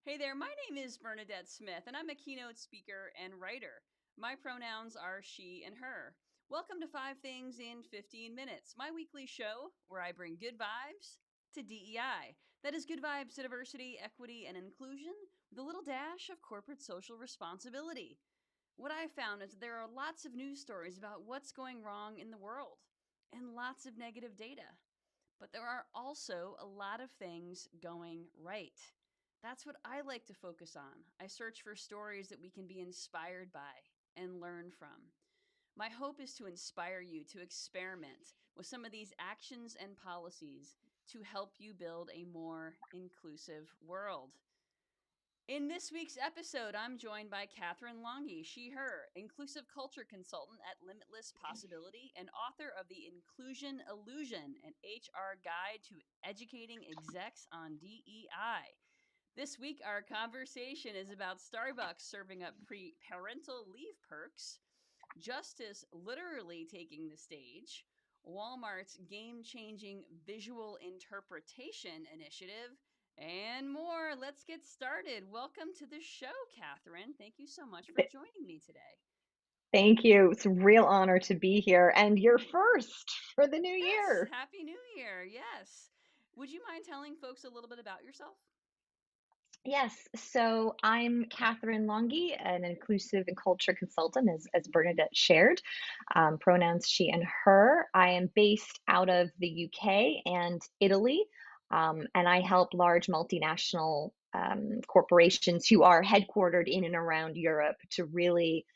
Hey there, my name is Bernadette Smith, and I'm a keynote speaker and writer. My pronouns are she and her. Welcome to 5 Things in 15 Minutes, my weekly show where I bring good vibes to DEI. That is good vibes to diversity, equity, and inclusion with a little dash of corporate social responsibility. What I found is that there are lots of news stories about what's going wrong in the world and lots of negative data. But there are also a lot of things going right. That's what I like to focus on. I search for stories that we can be inspired by and learn from. My hope is to inspire you to experiment with some of these actions and policies to help you build a more inclusive world. In this week's episode, I'm joined by Katherine Longhi, she, her, inclusive culture consultant at Limitless Possibility and author of The Inclusion Illusion, an HR guide to educating execs on DEI. This week, our conversation is about Starbucks serving up parental leave perks, justice literally taking the stage, Walmart's game changing visual interpretation initiative, and more. Let's get started. Welcome to the show, Katherine. Thank you so much for joining me today. Thank you. It's a real honor to be here. And you're first for the new Yes, year. Happy New Year. Yes. Would you mind telling folks a little bit about yourself? Yes, so I'm Katherine Longhi, an inclusive and culture consultant, as Bernadette shared. Pronouns she and her. I am based out of the UK and Italy, and I help large multinational corporations who are headquartered in and around Europe to really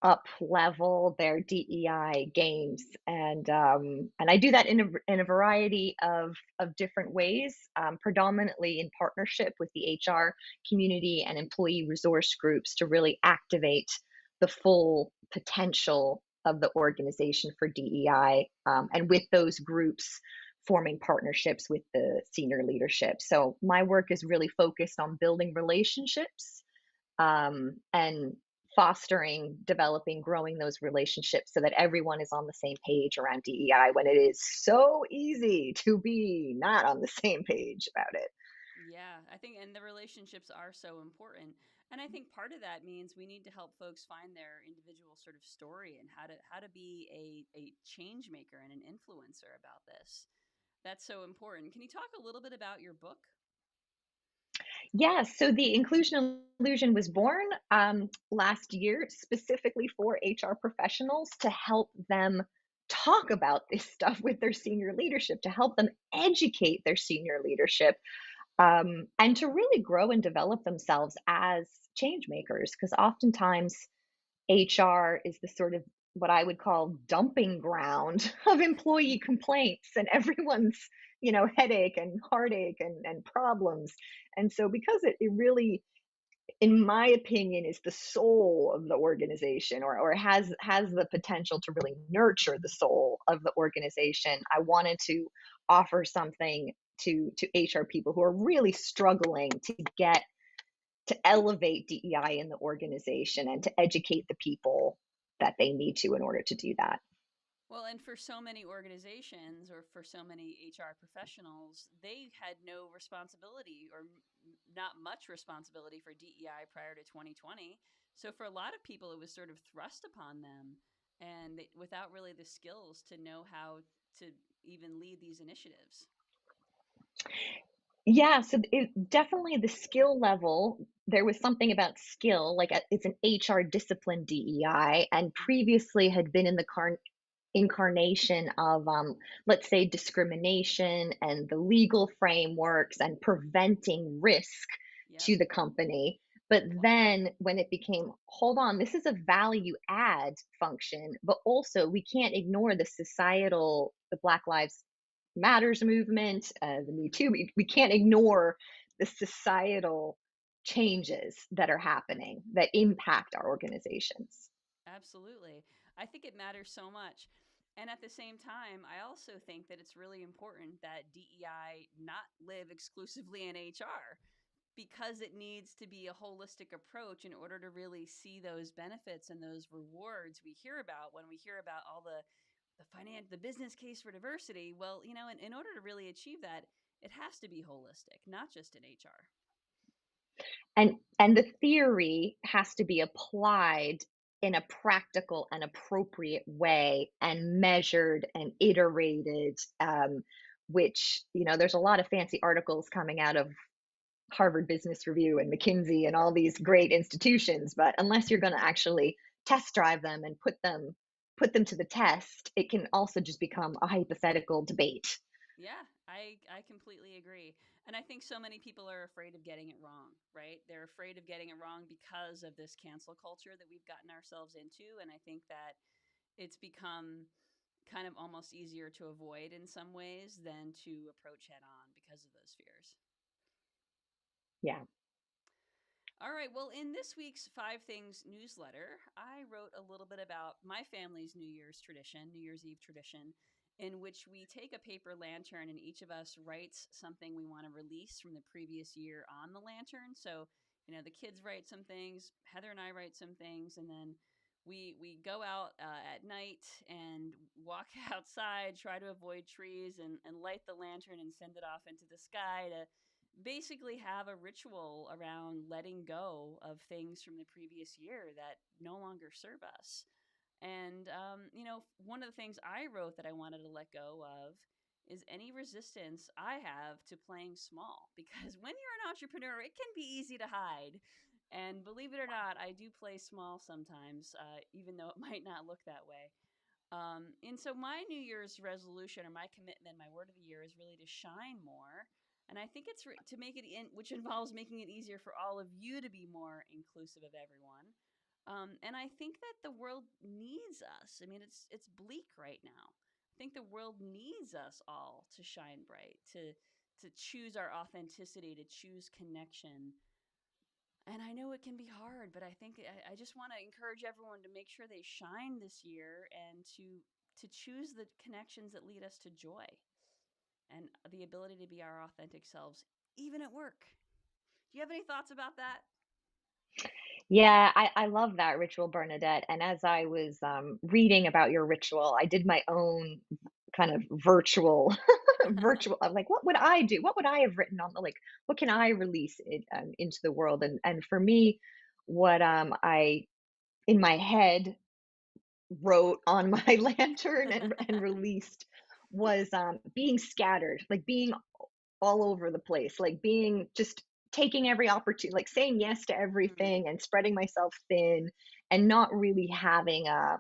up level their DEI games, and I do that in a variety of different ways, predominantly in partnership with the HR community and employee resource groups to really activate the full potential of the organization for DEI, and with those groups forming partnerships with the senior leadership. So my work is really focused on building relationships, and fostering, developing, growing those relationships so that everyone is on the same page around DEI when it is so easy to be not on the same page about it. Yeah, I think, and the relationships are so important. And I think part of that means we need to help folks find their individual sort of story and how to be a change maker and an influencer about this. That's so important. Can you talk a little bit about your book? Yes, so the Inclusion Illusion was born last year specifically for HR professionals to help them talk about this stuff with their senior leadership, to help them educate their senior leadership, and to really grow and develop themselves as change makers. Because oftentimes HR is the sort of what I would call dumping ground of employee complaints and everyone's, headache and heartache and problems. And so because it really, in my opinion, is the soul of the organization, or has the potential to really nurture the soul of the organization, I wanted to offer something to HR people who are really struggling to elevate DEI in the organization and to educate the people that they need to in order to do that. Well, and for so many organizations or for so many HR professionals, they had no responsibility or not much responsibility for DEI prior to 2020. So for a lot of people, it was sort of thrust upon them and without really the skills to know how to even lead these initiatives. Yeah, so definitely the skill level, there was something about skill, like it's an HR discipline DEI, and previously had been in the incarnation of, let's say, discrimination and the legal frameworks and preventing risk Yep. to the company. But then when it became, hold on, this is a value add function, but also we can't ignore the Black Lives Matters movement, the Me Too. We can't ignore the societal changes that are happening that impact our organizations. Absolutely. I think it matters so much. And at the same time, I also think that it's really important that DEI not live exclusively in HR because it needs to be a holistic approach in order to really see those benefits and those rewards we hear about when we hear about all the business case for diversity. Well, in order to really achieve that, it has to be holistic, not just in HR. And the theory has to be applied in a practical and appropriate way and measured and iterated, which, there's a lot of fancy articles coming out of Harvard Business Review and McKinsey and all these great institutions, but unless you're going to actually test drive them and put them to the test, it can also just become a hypothetical debate. Yeah, I completely agree. And I think so many people are afraid of getting it wrong, right? They're afraid of getting it wrong because of this cancel culture that we've gotten ourselves into, and I think that it's become kind of almost easier to avoid in some ways than to approach head on because of those fears. Yeah. All right. Well, in this week's Five Things newsletter, I wrote a little bit about my family's New Year's tradition, New Year's Eve tradition, in which we take a paper lantern and each of us writes something we want to release from the previous year on the lantern. So, the kids write some things, Heather and I write some things, and then we go out at night and walk outside, try to avoid trees, and light the lantern and send it off into the sky to basically have a ritual around letting go of things from the previous year that no longer serve us. And, one of the things I wrote that I wanted to let go of is any resistance I have to playing small. Because when you're an entrepreneur, it can be easy to hide. And believe it or not, I do play small sometimes, even though it might not look that way. And so my New Year's resolution or my commitment, my word of the year is really to shine more. And I think it's to make it in, which involves making it easier for all of you to be more inclusive of everyone. And I think that the world needs us. I mean, it's bleak right now. I think the world needs us all to shine bright, to choose our authenticity, to choose connection, and I know it can be hard, but I think I just want to encourage everyone to make sure they shine this year and to choose the connections that lead us to joy and the ability to be our authentic selves, even at work. Do you have any thoughts about that? Yeah, I love that ritual, Bernadette. And as I was reading about your ritual, I did my own kind of virtual, virtual. I'm like, what would I do? What would I have written on? Like, what can I release into the world? And for me, what I in my head wrote on my lantern and released was being scattered, like being all over the place, like being just taking every opportunity, like saying yes to Mm, everything and spreading myself thin and not really having a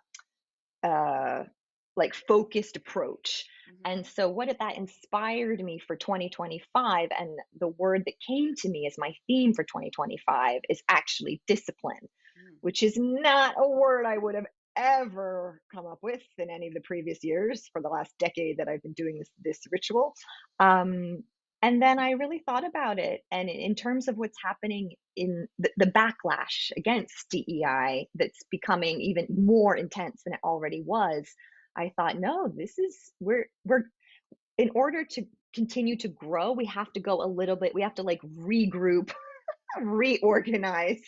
like focused approach. mm-hmm, And so that inspired me for 2025, and the word that came to me as my theme for 2025 is actually discipline, mm, which is not a word I would have ever come up with in any of the previous years for the last decade that I've been doing this ritual. Um, and then I really thought about it. And in terms of what's happening in the backlash against DEI that's becoming even more intense than it already was, I thought, no, this is, we're, in order to continue to grow, we have to go a little bit, we have to like regroup, reorganize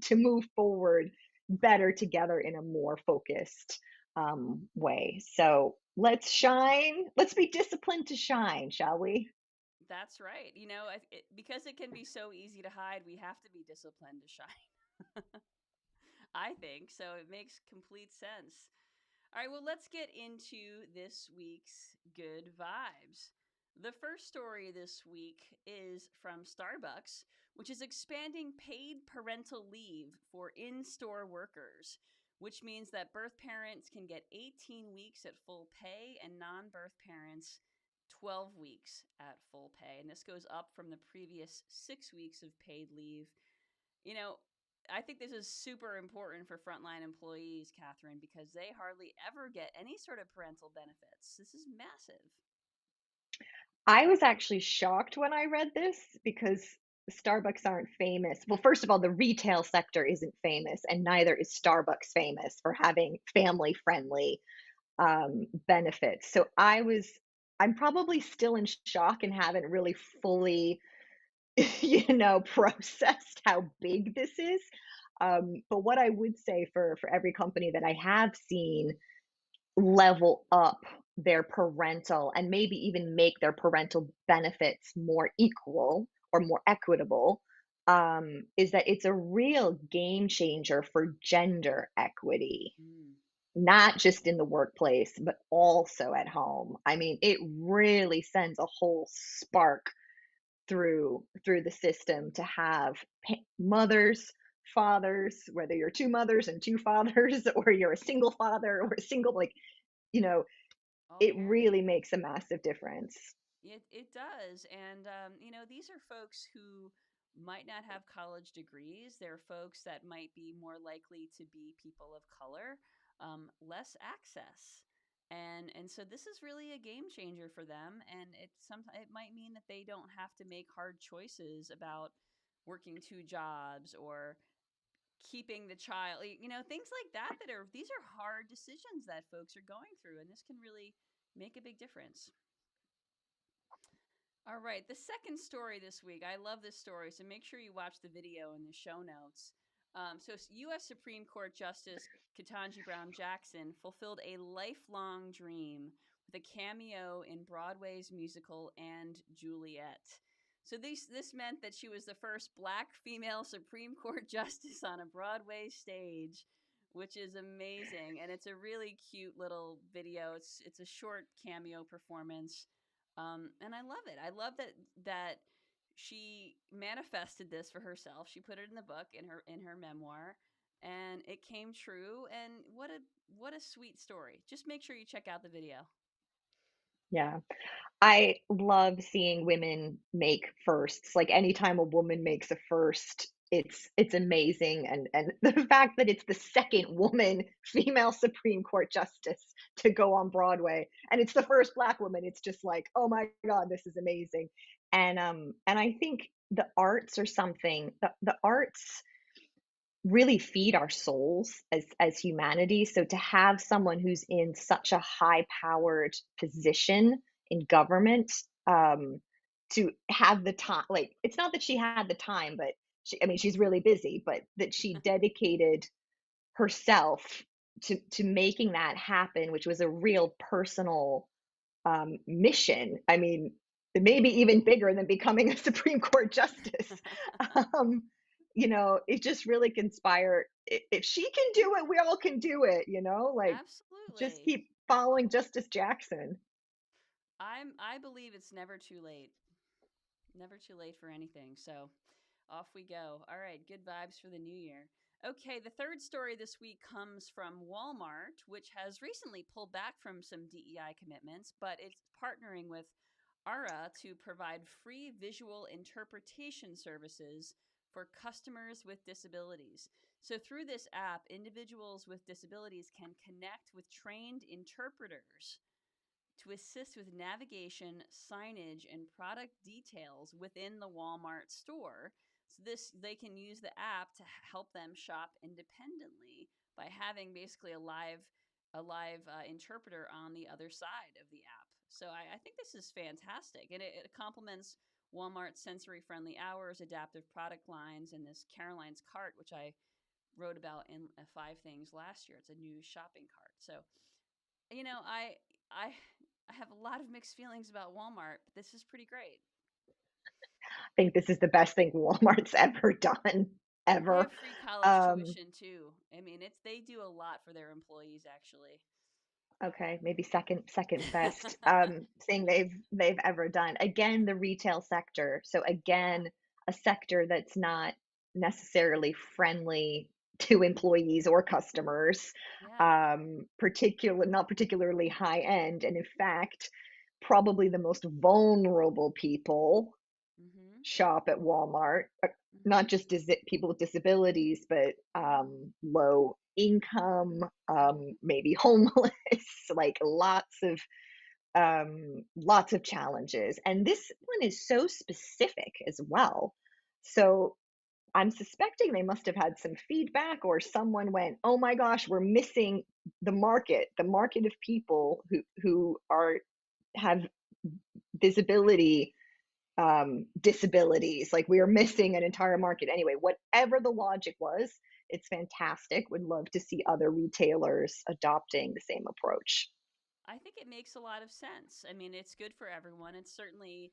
to move forward better together in a more focused way. So let's shine. Let's be disciplined to shine, shall we? that's right. Because it can be so easy to hide, we have to be disciplined to shine. I think so. It makes complete sense. All right, well, let's get into this week's good vibes. The first story this week is from Starbucks, which is expanding paid parental leave for in store workers, which means that birth parents can get 18 weeks at full pay and non birth parents 12 weeks at full pay. And this goes up from the previous 6 weeks of paid leave. You know, I think this is super important for frontline employees, Catherine, because they hardly ever get any sort of parental benefits. This is massive. I was actually shocked when I read this because Starbucks aren't famous. Well, first of all, the retail sector isn't famous, and neither is Starbucks famous for having family friendly benefits. So I'm probably still in shock and haven't really fully, processed how big this is. But what I would say for every company that I have seen level up their parental and maybe even make their parental benefits more equal or more equitable, is that it's a real game changer for gender equity, Mm. not just in the workplace, but also at home. I mean, it really sends a whole spark through the system to have mothers, fathers, whether you're two mothers and two fathers, or you're a single father or a single, like, you know, All it parent. really makes a massive difference. It does, and these are folks who might not have college degrees. They're folks that might be more likely to be people of color, less access, and so this is really a game changer for them. And it might mean that they don't have to make hard choices about working two jobs or keeping the child. Things like that. These are hard decisions that folks are going through, and this can really make a big difference. All right, the second story this week. I love this story, so make sure you watch the video in the show notes. U.S. Supreme Court Justice Ketanji Brown Jackson fulfilled a lifelong dream with a cameo in Broadway's musical and Juliet. So this meant that she was the first Black female Supreme Court justice on a Broadway stage, which is amazing, and it's a really cute little video. It's a short cameo performance, and I love it. I love that she manifested this for herself. She put it in the book, in her memoir, and it came true. And what a sweet story. Just make sure you check out the video. Yeah. I love seeing women make firsts. Like anytime a woman makes a first, it's amazing. And the fact that it's the second woman female Supreme Court justice to go on Broadway, and it's the first Black woman, it's just like, oh my God, this is amazing. And I think the arts are something, the arts really feed our souls as humanity. So to have someone who's in such a high powered position in government, to have the time, like, it's not that she had the time, but I mean, she's really busy, but that she dedicated herself to making that happen, which was a real personal mission. I mean, maybe even bigger than becoming a Supreme Court justice. Um, it just really can inspire. If she can do it, we all can do it. Like, just Absolutely. keep following Justice Jackson. I believe it's never too late. Never too late for anything. So off we go. All right, good vibes for the new year. Okay, the third story this week comes from Walmart, which has recently pulled back from some DEI commitments, but it's partnering with ARA to provide free visual interpretation services for customers with disabilities. So, through this app, individuals with disabilities can connect with trained interpreters to assist with navigation, signage, and product details within the Walmart store. So this they can use the app to help them shop independently by having basically a live interpreter on the other side of the app. So I think this is fantastic, and it complements Walmart's sensory-friendly hours, adaptive product lines, and this Caroline's cart, which I wrote about in Five Things last year. It's a new shopping cart. So you know, I I have a lot of mixed feelings about Walmart, but this is pretty great. I think this is the best thing Walmart's ever done, They ever. have free college Um, tuition too. I mean, it's they do a lot for their employees actually. Okay, maybe second best thing they've ever done. Again, the retail sector. So Yeah. again, a sector that's not necessarily friendly to employees or customers, Yeah. not particularly high end, and in fact, probably the most vulnerable people Mhm. shop at Walmart, not Mhm. just people with disabilities, but low income, maybe homeless, like lots of challenges. And this one is so specific as well. So I'm suspecting they must have had some feedback, or someone went, "Oh my gosh, we're missing the market of people who are have visibility disabilities. Like, we are missing an entire market." Anyway, whatever the logic was, it's fantastic. Would love to see other retailers adopting the same approach. I think it makes a lot of sense. I mean, it's good for everyone. It's certainly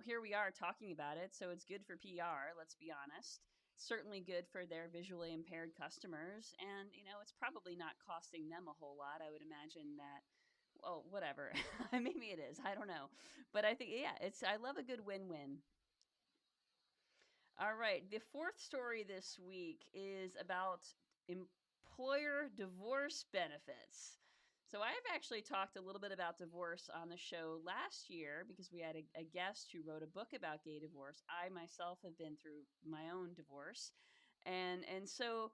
Here we are talking about it, so it's good for PR, let's be honest. Certainly good for their visually impaired customers, and it's probably not costing them a whole lot. I would imagine that, well, whatever. Maybe it is. I don't know. But I think, yeah, I love a good win-win. All right. The fourth story this week is about employer divorce benefits. So, I've actually talked a little bit about divorce on the show last year because we had a guest who wrote a book about gay divorce. I myself have been through my own divorce. And so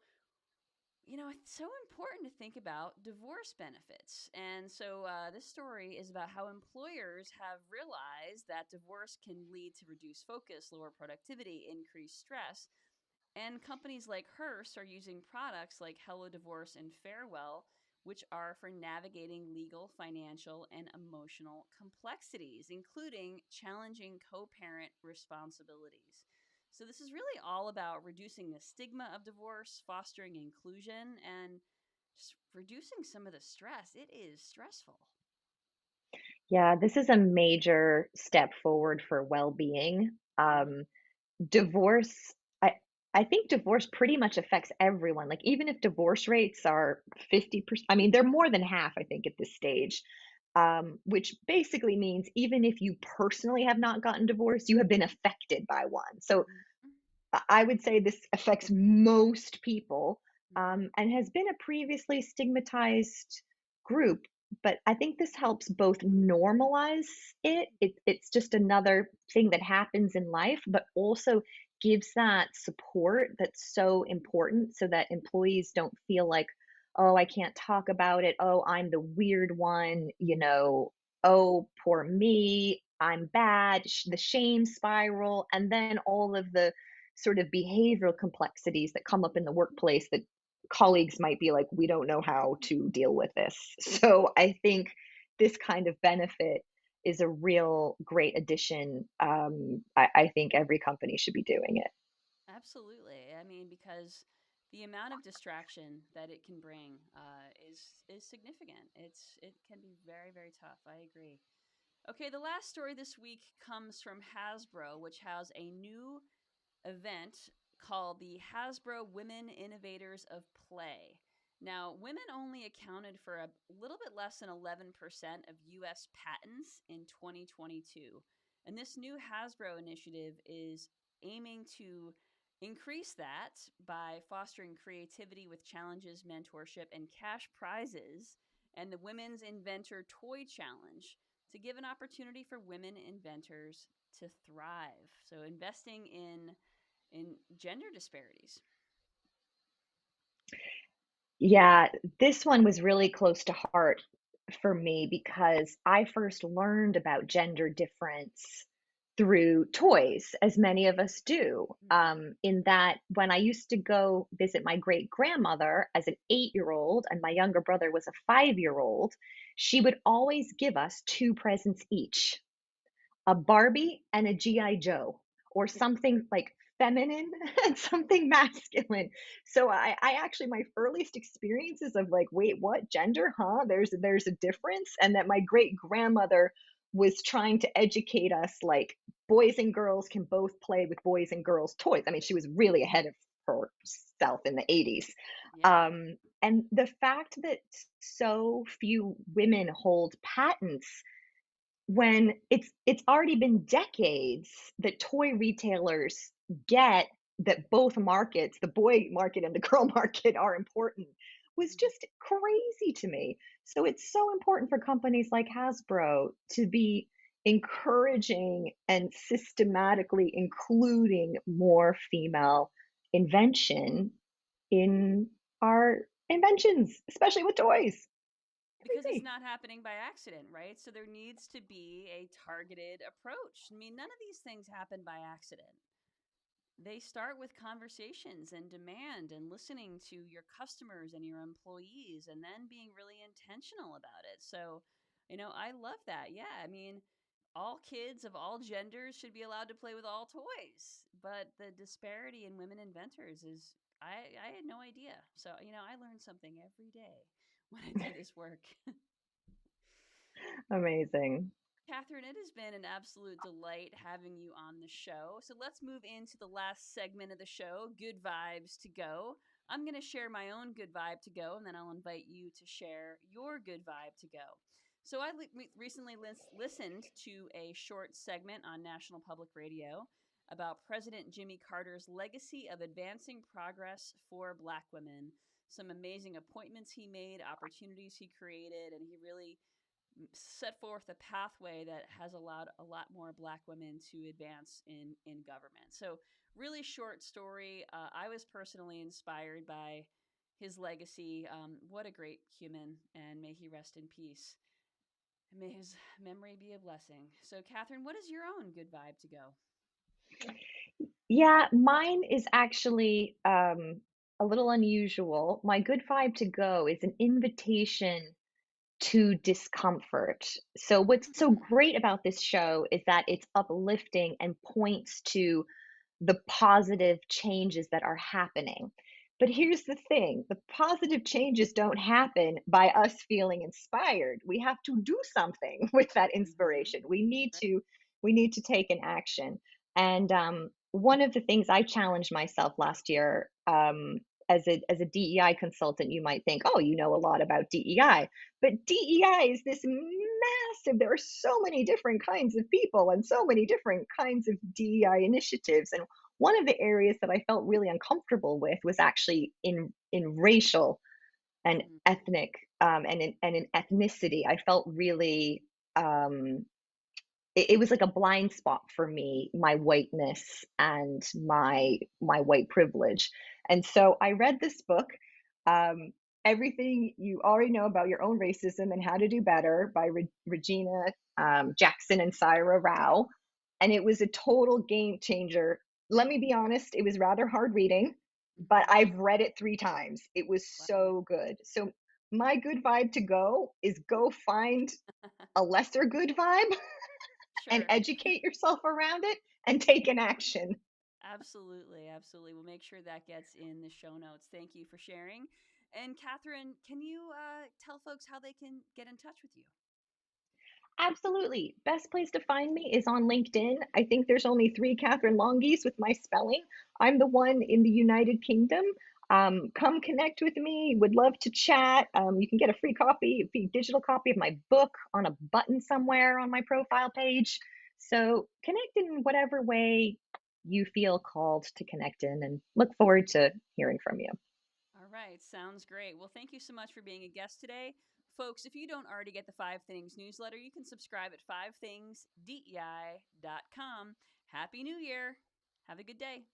it's so important to think about divorce benefits. And so this story is about how employers have realized that divorce can lead to reduced focus, lower productivity, increased stress. And companies like Hearst are using products like Hello Divorce and Farewell, which are for navigating legal, financial, and emotional complexities, including challenging co parent responsibilities. So, this is really all about reducing the stigma of divorce, fostering inclusion, and just reducing some of the stress. It is stressful. Yeah, this is a major step forward for well-being. Mm-hmm. Divorce, I think divorce pretty much affects everyone. Like even if divorce rates are 50%, I mean, they're more than half, I think, at this stage. Which basically means even if you personally have not gotten divorced, you have been affected by one. So Mm-hmm. I would say this affects most people, Mm-hmm. and has been a previously stigmatized group. But I think this helps both normalize it's just another thing that happens in life, but also gives that support that's so important so that employees don't feel like, oh, I can't talk about it. Oh, I'm the weird one, oh, poor me. I'm bad, the shame spiral, and then all of the sort of behavioral complexities that come up in the workplace that colleagues might be like, we don't know how to deal with this. So I think this kind of benefit is a real great addition. I think every company should be doing it. Absolutely. I mean, because the amount of distraction that it can bring is significant. It can be very, very tough. I agree. Okay, the last story this week comes from Hasbro, which has a new event called the Hasbro Women Innovators of Play. Now, women only accounted for a little bit less than 11% of US patents in 2022. And this new Hasbro initiative is aiming to increase that by fostering creativity with challenges, mentorship, and cash prizes, and the Women's Inventor Toy Challenge to give an opportunity for women inventors to thrive. So investing in gender disparities. Yeah, this one was really close to heart for me because I first learned about gender difference through toys, as many of us do. Mm-hmm. In that, when I used to go visit my great grandmother as an 8-year old, and my younger brother was a 5-year old, she would always give us two presents each, a Barbie and a G.I. Joe, or something like feminine and something masculine. So I actually, my earliest experiences of like, wait, what gender? Huh? There's a difference, and that my great grandmother was trying to educate us like boys and girls can both play with boys and girls toys. I mean, she was really ahead of herself in the 80s. Yeah. And the fact that so few women hold patents when it's already been decades that toy retailers get that both markets, the boy market and the girl market, are important, was Mm-hmm. just crazy to me. So it's so important for companies like Hasbro to be encouraging and systematically including more female invention in our inventions, especially with toys. Because it's Crazy. not happening by accident, right? So there needs to be a targeted approach. I mean, none of these things happen by accident. They start with conversations and demand and listening to your customers and your employees and then being really intentional about it. So, I love that. Yeah, I mean, all kids of all genders should be allowed to play with all toys, but the disparity in women inventors is I had no idea. So, I learn something every day when I do this work. Amazing. Katherine, it has been an absolute delight having you on the show. So let's move into the last segment of the show, Good Vibes to Go. I'm going to share my own good vibe to go, and then I'll invite you to share your good vibe to go. So I recently listened to a short segment on National Public Radio about President Jimmy Carter's legacy of advancing progress for Black women. Some amazing appointments he made, opportunities he created, and he really set forth a pathway that has allowed a lot more Black women to advance in government. So, really short story. I was personally inspired by his legacy. What a great human, and may he rest in peace. And may his memory be a blessing. So, Katherine, what is your own good vibe to go? Yeah, mine is actually a little unusual. My good vibe to go is an invitation to discomfort. So, what's so Mm, great about this show is that it's uplifting and points to the positive changes that are happening. But here's the thing, the positive changes don't happen by us feeling inspired. We have to do something with that mm-hmm. inspiration. We need Right. to take an action. And one of the things I challenged myself last year, as a DEI consultant, you might think, oh, you know a lot about DEI, but DEI is this massive. There are so many different kinds of people and so many different kinds of DEI initiatives. And one of the areas that I felt really uncomfortable with was actually in racial and Mm-hmm. ethnic, and in ethnicity. I felt really, it was like a blind spot for me, my whiteness and my white privilege. And so I read this book, um, Everything You Already Know About Your Own Racism and How to Do Better by Regina, Jackson and Syra Rao. And it was a total game changer. Let me be honest, it was rather hard reading, but Mm-hmm. I've read it 3 times. It was Wow. so good. So my good vibe to go is go find a lesser good vibe and Sure. educate yourself around it and take an action. Absolutely, absolutely. We'll make sure that gets in the show notes. Thank you for sharing. And Katherine, can you tell folks how they can get in touch with you? Absolutely. Best place to find me is on LinkedIn. I think there's only three Katherine Longhis with my spelling. I'm the one in the United Kingdom. Come connect with me. Would love to chat. You can get a free copy, a free digital copy of my book on a button somewhere on my profile page. So connect in whatever way you feel called to connect in, and look forward to hearing from you. All right, sounds great. Well, thank you so much for being a guest today. Folks, if you don't already get the Five Things newsletter, you can subscribe at fivethingsdei.com. Happy New Year. Have a good day.